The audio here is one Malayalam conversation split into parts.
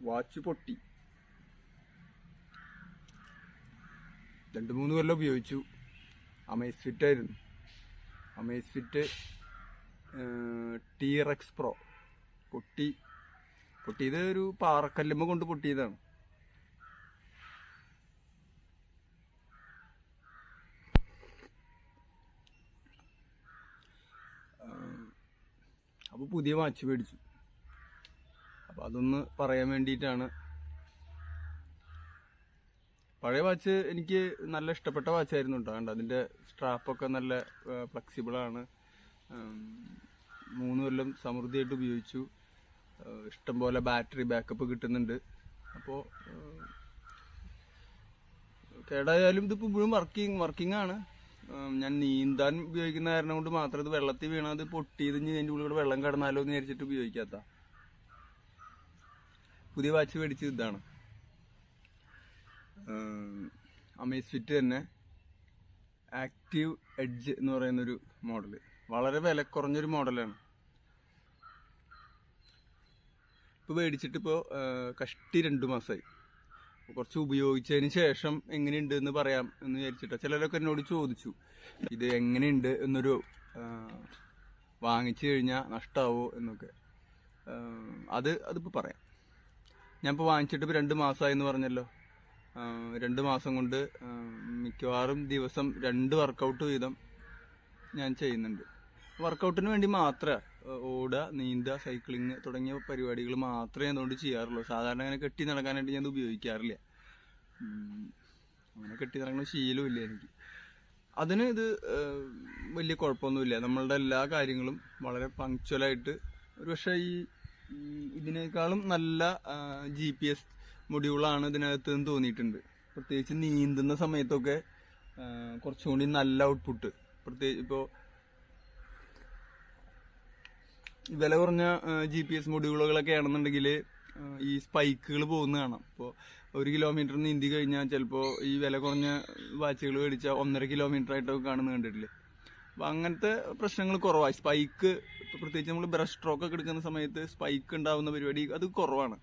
വാച്ച് പൊട്ടി. 2-3 കൊല്ലം ഉപയോഗിച്ചു. അമേസ്ഫിറ്റ് ആയിരുന്നു. അമേസ്ഫിറ്റ് ടി-റെക്സ് പ്രോ പൊട്ടിയത് ഒരു പാറക്കല്ലുമ്മ കൊണ്ട് പൊട്ടിയതാണ്. അപ്പോൾ പുതിയ വാച്ച് മേടിച്ചു. അപ്പോൾ അതൊന്ന് പറയാൻ വേണ്ടിയിട്ടാണ്. പഴയ വാച്ച് എനിക്ക് നല്ല ഇഷ്ടപ്പെട്ട വാച്ചായിരുന്നു കേട്ടോ. കണ്ട അതിൻ്റെ സ്ട്രാപ്പൊക്കെ നല്ല ഫ്ലെക്സിബിളാണ്. 3 കൊല്ലം സമൃദ്ധിയായിട്ട് ഉപയോഗിച്ചു. ഇഷ്ടംപോലെ ബാറ്ററി ബാക്കപ്പ് കിട്ടുന്നുണ്ട്. അപ്പോൾ കേടായാലും ഇതിപ്പോൾ ഇപ്പോഴും വർക്കിംഗ് ആണ്. ഞാൻ നീന്താൻ ഉപയോഗിക്കുന്ന കാരണം കൊണ്ട് മാത്രം ഇത് വെള്ളത്തിൽ വീണത് പൊട്ടിയത് അതിൻ്റെ ഉള്ളിൽ വെള്ളം കടന്നാലോ എന്ന് വിചാരിച്ചിട്ട് ഉപയോഗിക്കാത്ത. പുതിയ വാച്ച് മേടിച്ചത് ഇതാണ്. അമേസ്ഫിറ്റ് തന്നെ ആക്റ്റീവ് എഡ്ജ് എന്ന് പറയുന്നൊരു മോഡല്. വളരെ വില കുറഞ്ഞൊരു മോഡലാണ്. ഇപ്പോൾ മേടിച്ചിട്ടിപ്പോൾ കഷ്ടി 2 മാസമായി. കുറച്ച് ഉപയോഗിച്ചതിന് ശേഷം എങ്ങനെയുണ്ട് എന്ന് പറയാം എന്ന് വിചാരിച്ചിട്ടാണ്. ചിലരൊക്കെ എന്നോട് ചോദിച്ചു ഇത് എങ്ങനെയുണ്ട് എന്നൊരു വാങ്ങിച്ചു കഴിഞ്ഞാൽ നഷ്ടമാവോ എന്നൊക്കെ. അതിപ്പോൾ പറയാം. ഞാനിപ്പോൾ വാങ്ങിച്ചിട്ട് ഇപ്പോൾ 2 മാസമായി എന്ന് പറഞ്ഞല്ലോ. 2 മാസം കൊണ്ട് മിക്കവാറും ദിവസം 2 വർക്കൗട്ട് വീതം ഞാൻ ചെയ്യുന്നുണ്ട്. വർക്കൗട്ടിന് വേണ്ടി മാത്രമേ ഓടുക, നീന്തുക, സൈക്ലിങ് തുടങ്ങിയ പരിപാടികൾ മാത്രമേ അതുകൊണ്ട് ചെയ്യാറുള്ളൂ. സാധാരണ അങ്ങനെ കെട്ടി നടക്കാനായിട്ട് ഞാൻ ഉപയോഗിക്കാറില്ല. അങ്ങനെ കെട്ടി നടക്കുന്ന ശീലമില്ല എനിക്ക്. അതിന് ഇത് വലിയ കുഴപ്പമൊന്നുമില്ല. നമ്മളുടെ എല്ലാ കാര്യങ്ങളും വളരെ പങ്ക്ച്വലായിട്ട്, ഒരു പക്ഷേ ഇതിനേക്കാളും നല്ല GPS മൊഡ്യൂളാണ് ഇതിനകത്ത് എന്ന് തോന്നിയിട്ടുണ്ട്. പ്രത്യേകിച്ച് നീന്തുന്ന സമയത്തൊക്കെ കുറച്ചുകൂടി നല്ല ഔട്ട്പുട്ട്. പ്രത്യേകിച്ച് ഇപ്പോൾ വില കുറഞ്ഞ GPS മൊഡ്യൂളുകളൊക്കെ ആണെന്നുണ്ടെങ്കിൽ ഈ സ്പൈക്കുകൾ പോകുന്ന കാണാം. ഇപ്പോൾ 1 കിലോമീറ്റർ നീന്തി കഴിഞ്ഞാൽ ചിലപ്പോൾ ഈ വില കുറഞ്ഞ വാച്ചുകൾ മേടിച്ചാൽ 1.5 കിലോമീറ്റർ ആയിട്ടൊക്കെ കാണുന്നത് കണ്ടിട്ടില്ലേ. അപ്പം അങ്ങനത്തെ പ്രശ്നങ്ങൾ കുറവാണ്. സ്പൈക്ക് പ്രത്യേകിച്ച് നമ്മൾ ബ്രഷ് സ്ട്രോക്ക് ഒക്കെ എടുക്കുന്ന സമയത്ത് സ്പൈക്ക് ഉണ്ടാവുന്ന പരിപാടി അത് കുറവാണ്.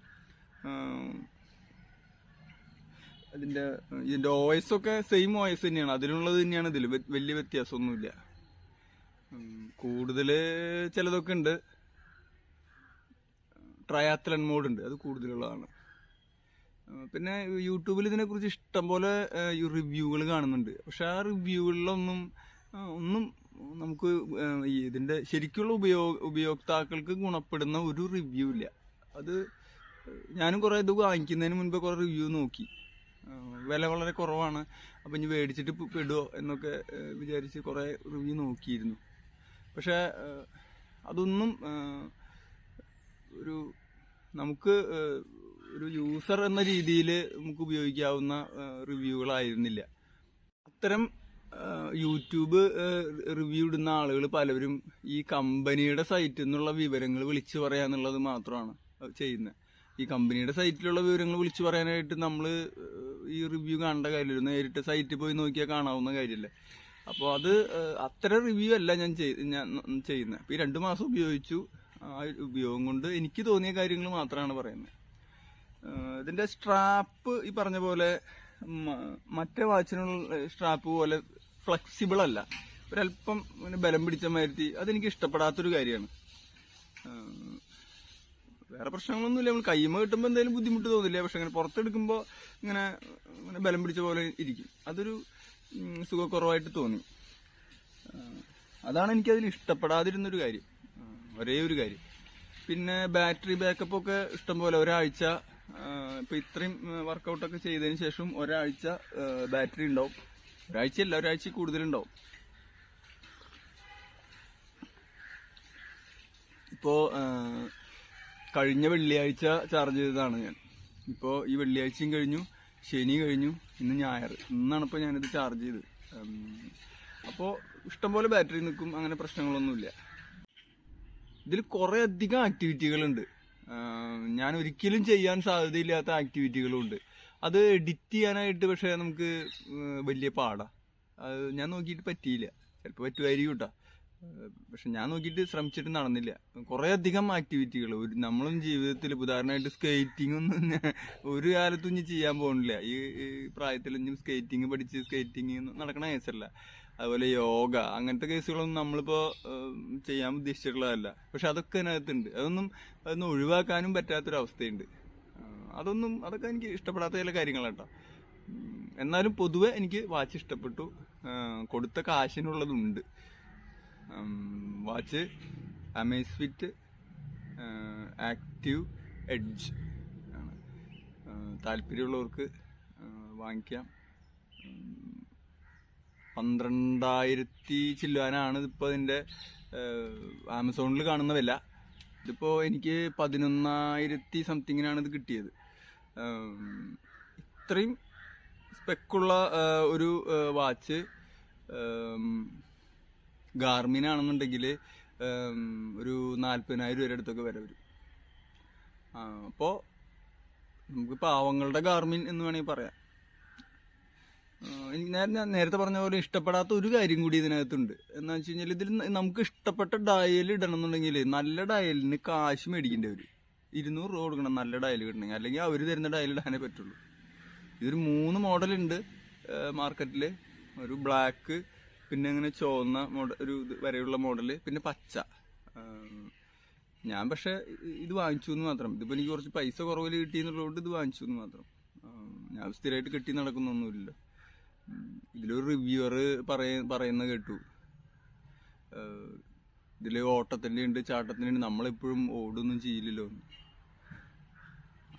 ഇതിൻ്റെ OS ഒക്കെ സെയിം OS തന്നെയാണ്. അതിനുള്ളത് തന്നെയാണ് ഇതിൽ. വലിയ വ്യത്യാസമൊന്നുമില്ല. കൂടുതൽ ചിലതൊക്കെ ഉണ്ട്. ട്രയാത്ലൺ മോഡുണ്ട്, അത് കൂടുതലുള്ളതാണ്. പിന്നെ യൂട്യൂബിൽ ഇതിനെക്കുറിച്ച് ഇഷ്ടംപോലെ റിവ്യൂകൾ കാണുന്നുണ്ട്. പക്ഷെ ആ റിവ്യൂകളിലൊന്നും നമുക്ക് ഇതിൻ്റെ ശരിക്കുള്ള ഉപയോക്താക്കൾക്ക് ഗുണപ്പെടുന്ന ഒരു റിവ്യൂ ഇല്ല. അത് ഞാനും കുറേ ഇത് വാങ്ങിക്കുന്നതിന് മുൻപ് കുറേ റിവ്യൂ നോക്കി. വില വളരെ കുറവാണ്, അപ്പം ഇനി മേടിച്ചിട്ട് പെടുമോ എന്നൊക്കെ വിചാരിച്ച് കുറേ റിവ്യൂ നോക്കിയിരുന്നു. പക്ഷേ അതൊന്നും നമുക്ക് ഒരു യൂസർ എന്ന രീതിയിൽ നമുക്ക് ഉപയോഗിക്കാവുന്ന റിവ്യൂകളായിരുന്നില്ല. അത്തരം യൂട്യൂബ് റിവ്യൂ ഇടുന്ന ആളുകൾ പലവരും ഈ കമ്പനിയുടെ സൈറ്റിൽ നിന്നുള്ള വിവരങ്ങൾ വിളിച്ചു പറയാന്നുള്ളത് മാത്രമാണ് ചെയ്യുന്നത്. ഈ കമ്പനിയുടെ സൈറ്റിലുള്ള വിവരങ്ങൾ വിളിച്ചു പറയാനായിട്ട് നമ്മൾ ഈ റിവ്യൂ കാണേണ്ട കാര്യമില്ല. നേരിട്ട് സൈറ്റിൽ പോയി നോക്കിയാൽ കാണാവുന്ന കാര്യമല്ലേ. അപ്പോൾ അത് അത്തരം റിവ്യൂ അല്ല ഞാൻ ചെയ്യുന്നത്. ഇപ്പോൾ ഈ 2 മാസം ഉപയോഗിച്ചു. ആ ഉപയോഗം കൊണ്ട് എനിക്ക് തോന്നിയ കാര്യങ്ങൾ മാത്രമാണ് പറയുന്നത്. ഇതിൻ്റെ സ്ട്രാപ്പ് ഈ പറഞ്ഞ പോലെ മറ്റേ വാച്ചിനുള്ള സ്ട്രാപ്പ് പോലെ ഫ്ലെക്സിബിൾ അല്ല. ഒരല്പം ബലം പിടിച്ച മാതിരി. അതെനിക്ക് ഇഷ്ടപ്പെടാത്തൊരു കാര്യമാണ്. വേറെ പ്രശ്നങ്ങളൊന്നുമില്ല. നമ്മൾ കൈമ കിട്ടുമ്പോൾ എന്തെങ്കിലും ബുദ്ധിമുട്ട് തോന്നില്ല. പക്ഷെ അങ്ങനെ പുറത്തെടുക്കുമ്പോൾ ഇങ്ങനെ ബലം പിടിച്ച പോലെ ഇരിക്കും. അതൊരു സുഖക്കുറവായിട്ട് തോന്നി. അതാണ് എനിക്കതിൽ ഇഷ്ടപ്പെടാതിരുന്നൊരു കാര്യം, ഒരേ ഒരു കാര്യം. പിന്നെ ബാറ്ററി ബാക്കപ്പ് ഒക്കെ ഇഷ്ടംപോലെ. ഒരാഴ്ച ഇപ്പം ഇത്രയും വർക്കൗട്ടൊക്കെ ചെയ്തതിന് ശേഷം ഒരാഴ്ച ബാറ്ററി ഉണ്ടാവും. ഒരാഴ്ചയല്ല, ഒരാഴ്ച കൂടുതലുണ്ടാവും. ഇപ്പോൾ കഴിഞ്ഞ വെള്ളിയാഴ്ച ചാർജ് ചെയ്തതാണ് ഞാൻ. ഇപ്പോൾ ഈ വെള്ളിയാഴ്ചയും കഴിഞ്ഞു, ശനി കഴിഞ്ഞു, ഇന്ന് ഞായർ. ഇന്നാണ് ഇപ്പോൾ ഞാനിത് ചാർജ് ചെയ്ത്. അപ്പോൾ ഇഷ്ടംപോലെ ബാറ്ററി നിൽക്കും. അങ്ങനെ പ്രശ്നങ്ങളൊന്നുമില്ല. ഇതിൽ കുറേ അധികം ആക്ടിവിറ്റികളുണ്ട്. ഞാൻ ഒരിക്കലും ചെയ്യാൻ സാധ്യതയില്ലാത്ത ആക്ടിവിറ്റികളുണ്ട്. അത് എഡിറ്റ് ചെയ്യാനായിട്ട് പക്ഷേ നമുക്ക് വലിയ പാടാണ്. അത് ഞാൻ നോക്കിയിട്ട് പറ്റിയില്ല. ചിലപ്പോൾ പറ്റുമായിരിക്കും കേട്ടോ. പക്ഷെ ഞാൻ നോക്കിയിട്ട് ശ്രമിച്ചിട്ട് നടന്നില്ല. കുറേ അധികം ആക്ടിവിറ്റികൾ നമ്മളും ജീവിതത്തിൽ ഉദാഹരണമായിട്ട് സ്കേറ്റിംഗ് ഒന്നും ഒരു കാലത്തും ഇനി ചെയ്യാൻ പോകുന്നില്ല. ഈ പ്രായത്തിലൊന്നും സ്കേറ്റിംഗ് പഠിച്ച് സ്കേറ്റിംഗ് നടക്കണ കേസല്ല. അതുപോലെ യോഗ അങ്ങനത്തെ കേസുകളൊന്നും നമ്മളിപ്പോൾ ചെയ്യാൻ ഉദ്ദേശിച്ചിട്ടുള്ളതല്ല. പക്ഷെ അതൊക്കെ അതിനകത്തുണ്ട്. അതൊന്നും ഒഴിവാക്കാനും പറ്റാത്തൊരവസ്ഥയുണ്ട്. അതൊക്കെ എനിക്ക് ഇഷ്ടപ്പെടാത്ത ചില കാര്യങ്ങളാണ് കേട്ടോ. എന്നാലും പൊതുവെ എനിക്ക് വാച്ച് ഇഷ്ടപ്പെട്ടു. കൊടുത്ത കാശിനുള്ളതുണ്ട്. വാച്ച് അമേസ്ഫിറ്റ് ആക്റ്റീവ് എഡ്ജ് ആണ്. താല്പര്യമുള്ളവർക്ക് വാങ്ങിക്കാം. 12,000 ചില്ലുവാനാണ് ഇതിപ്പോൾ ഇതിൻ്റെ ആമസോണിൽ കാണുന്ന വില. ഇതിപ്പോൾ എനിക്ക് 11,000 സംതിങ്ങിനാണ് ഇത് കിട്ടിയത്. ഇത്രയും സ്പെക്കുള്ള ഒരു വാച്ച് ഗാർമിനാണെന്നുണ്ടെങ്കിൽ ഒരു 40,000 രൂപയുടെ അടുത്തൊക്കെ വില വരും. അപ്പോൾ നമുക്ക് പാവങ്ങളുടെ ഗാർമിൻ എന്ന് വേണമെങ്കിൽ പറയാം. ഞാൻ നേരത്തെ പറഞ്ഞ പോലെ ഇഷ്ടപ്പെടാത്ത ഒരു കാര്യം കൂടി ഇതിനകത്തുണ്ട്. എന്താണെന്ന് വെച്ച് കഴിഞ്ഞാൽ ഇതിൽ നമുക്ക് ഇഷ്ടപ്പെട്ട ഡയൽ ഇടണം എന്നുണ്ടെങ്കിൽ നല്ല ഡയലിന് കാശ് മേടിക്കേണ്ടി വരും. 200 രൂപ കൊടുക്കണം നല്ല ഡയൽ കിട്ടണമെങ്കിൽ. അല്ലെങ്കിൽ അവർ തരുന്ന ഡയൽ ഇടാനേ പറ്റുള്ളൂ. ഇതൊരു 3 മോഡലുണ്ട് മാർക്കറ്റിൽ. ഒരു ബ്ലാക്ക്, പിന്നെ ഇങ്ങനെ ചുവന്ന ഒരു വരെയുള്ള മോഡല്, പിന്നെ പച്ച. ഞാൻ പക്ഷെ ഇത് വാങ്ങിച്ചു എന്ന് മാത്രം. ഇതിപ്പോൾ എനിക്ക് കുറച്ച് പൈസ കുറവിൽ കിട്ടിയെന്നുള്ളതുകൊണ്ട് ഇത് വാങ്ങിച്ചു എന്ന് മാത്രം. ഞാൻ സ്ഥിരമായിട്ട് കെട്ടി നടക്കുന്നൊന്നുമില്ലല്ലോ. ഇതിലൊരു റിവ്യൂവർ പറയുന്ന കേട്ടു, ഇതിൽ ഓട്ടത്തിൻ്റെ ഉണ്ട്, ചാട്ടത്തിൻ്റെ ഉണ്ട്, നമ്മളെപ്പോഴും ഓടൊന്നും ചെയ്യില്ലല്ലോ.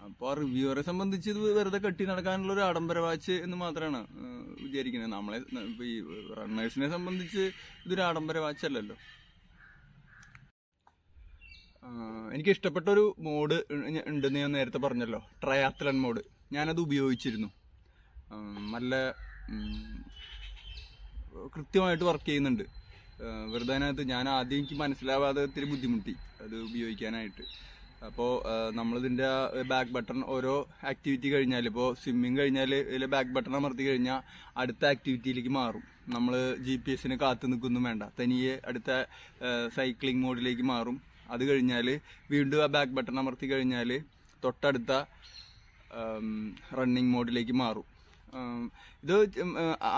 അപ്പോൾ ആ റിവ്യൂവറെ സംബന്ധിച്ച് ഇത് വെറുതെ കെട്ടി നടക്കാനുള്ള ഒരു ആഡംബര വാച്ച് എന്ന് മാത്രമാണ് വിചാരിക്കുന്നത്. നമ്മളെ ഇപ്പോൾ ഈ റണ്ണേഴ്സിനെ സംബന്ധിച്ച് ഇതൊരു ആഡംബര വാച്ചല്ലല്ലോ. എനിക്ക് ഇഷ്ടപ്പെട്ടൊരു മോഡ് ഉണ്ടെന്ന് ഞാൻ നേരത്തെ പറഞ്ഞല്ലോ, ട്രയാത്ലൺ മോഡ്. ഞാനത് ഉപയോഗിച്ചിരുന്നു. നല്ല കൃത്യമായിട്ട് വർക്ക് ചെയ്യുന്നുണ്ട്. വെറുതെ അതിനകത്ത് ഞാൻ ആദ്യം എനിക്ക് മനസ്സിലാവാതെ ഒത്തിരി ബുദ്ധിമുട്ടി അത് ഉപയോഗിക്കാനായിട്ട്. അപ്പോൾ നമ്മളിതിൻ്റെ ബാക്ക് ബട്ടൺ ഓരോ ആക്ടിവിറ്റി കഴിഞ്ഞാൽ, ഇപ്പോൾ സ്വിമ്മിങ് കഴിഞ്ഞാൽ ഇതിൽ ബാക്ക് ബട്ടൺ അമർത്തി കഴിഞ്ഞാൽ അടുത്ത ആക്ടിവിറ്റിയിലേക്ക് മാറും. നമ്മൾ GPS കാത്തു നിൽക്കൊന്നും വേണ്ട, തനിയെ അടുത്ത സൈക്ലിംഗ് മോഡിലേക്ക് മാറും. അത് കഴിഞ്ഞാൽ വീണ്ടും ആ ബാക്ക് ബട്ടൺ അമർത്തി കഴിഞ്ഞാൽ തൊട്ടടുത്ത റണ്ണിങ് മോഡിലേക്ക് മാറും. ഇത്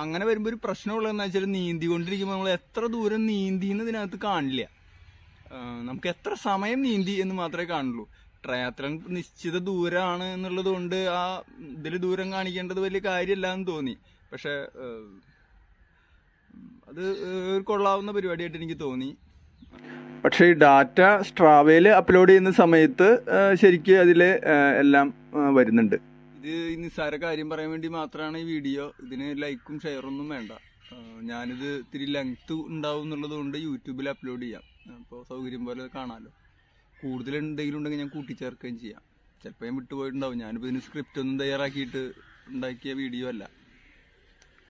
അങ്ങനെ വരുമ്പോൾ ഒരു പ്രശ്നമുള്ളതെന്ന് വെച്ചാൽ നീന്തിക്കൊണ്ടിരിക്കുമ്പോൾ നമ്മൾ എത്ര ദൂരം നീന്തിന്ന് ഇതിനകത്ത് കാണില്ല. നമുക്ക് എത്ര സമയം നീന്തി എന്ന് മാത്രമേ കാണുള്ളൂ. ട്രയാത്ലൺ നിശ്ചിത ദൂരമാണ് എന്നുള്ളത് കൊണ്ട് ആ ഇതിൽ ദൂരം കാണിക്കേണ്ടത് വലിയ കാര്യമല്ല എന്ന് തോന്നി. പക്ഷെ അത് കൊള്ളാവുന്ന പരിപാടിയായിട്ട് എനിക്ക് തോന്നി. പക്ഷേ ഈ ഡാറ്റ സ്ട്രാവയിൽ അപ്ലോഡ് ചെയ്യുന്ന സമയത്ത് ശരിക്കും അതിൽ എല്ലാം വരുന്നുണ്ട്. ഇത് നിസ്സാര കാര്യം പറയാൻ വേണ്ടി മാത്രമാണ് ഈ വീഡിയോ. ഇതിന് ലൈക്കും ഷെയറൊന്നും വേണ്ട. ഞാനിത് ഇത്തിരി ലെങ്ത് ഉണ്ടാവും എന്നുള്ളത് കൊണ്ട് യൂട്യൂബിൽ അപ്ലോഡ് ചെയ്യാം. അപ്പോൾ സൗകര്യം പോലെ കാണാമല്ലോ. കൂടുതൽ എന്തെങ്കിലും ഉണ്ടെങ്കിൽ ഞാൻ കൂട്ടിച്ചേർക്കുകയും ചെയ്യാം. ചിലപ്പോൾ ഞാൻ വിട്ടുപോയിട്ടുണ്ടാവും. ഞാനിപ്പോൾ ഇതിന് സ്ക്രിപ്റ്റ് ഒന്നും തയ്യാറാക്കിയിട്ട് ഉണ്ടാക്കിയ വീഡിയോ അല്ല.